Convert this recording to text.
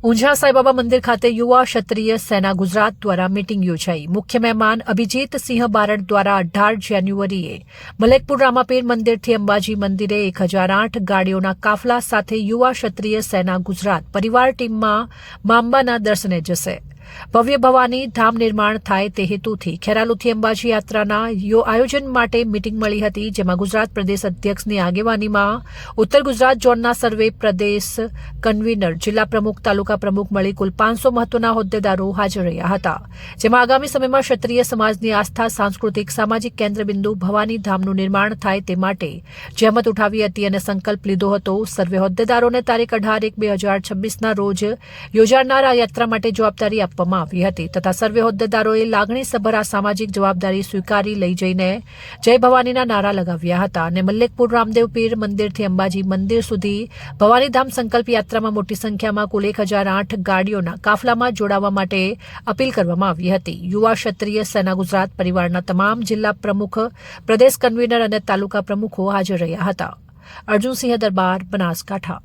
ઊંઝા સાંઈબાબા મંદિર ખાતે યુવા ક્ષત્રિય સેના ગુજરાત દ્વારા મીટિંગ યોજાઈ। મુખ્ય મહેમાન અભિજીત સિંહ બારડ દ્વારા 18 જાન્યુઆરીએ મલેકપુર રામાપીર મંદિરથી અંબાજી મંદિરે 1008 ગાડીઓના કાફલા સાથે યુવા ક્ષત્રિય સેના ગુજરાત પરિવાર ટીમમાં માંબાના દર્શને જશે। ભવ્ય ભવાની ધામ નિર્માણ થાય તે હેતુથી ખેરાલુથી અંબાજી યાત્રાના આયોજન માટે મીટિંગ મળી હતી, જેમાં ગુજરાત પ્રદેશ અધ્યક્ષની આગેવાનીમાં ઉત્તર ગુજરાત ઝોનના સર્વે પ્રદેશ કન્વીનર, જિલ્લા પ્રમુખ, તાલુકા પ્રમુખ મળી કુલ 500 મહત્વના હોદ્દેદારો હાજર રહ્યા હતા, જેમાં આગામી સમયમાં ક્ષત્રિય સમાજની આસ્થા, સાંસ્કૃતિક, સામાજિક કેન્દ્રબિંદુ ભવાની ધામનું નિર્માણ થાય તે માટે જહેમત ઉઠાવી હતી અને સંકલ્પ લીધો હતો। સર્વે હોદ્દેદારોને તારીખ 18/1/2026ના રોજ યોજાનાર આ યાત્રા માટે જવાબદારી આપવામાં આવી હતી તથા સર્વે હોદ્દેદારોએ લાગણીસભર આ સામાજિક જવાબદારી સ્વીકારી લઈ જઈને જય ભવાનીના નારા લગાવ્યા હતા અને મલેકપુર રામદેવ પીર મંદિરથી અંબાજી મંદિર સુધી ભવાનીધામ સંકલ્પ યાત્રામાં મોટી સંખ્યામાં કુલ 1008 ગાડીઓના કાફલામાં જોડાવા માટે અપીલ કરવામાં આવી હતી। યુવા ક્ષત્રિય સેના ગુજરાત પરિવારના તમામ જિલ્લા પ્રમુખ, પ્રદેશ કન્વીનર અને તાલુકા પ્રમુખો હાજર રહ્યા હતા। અર્જુનસિંહ દરબાર, બનાસકાંઠા।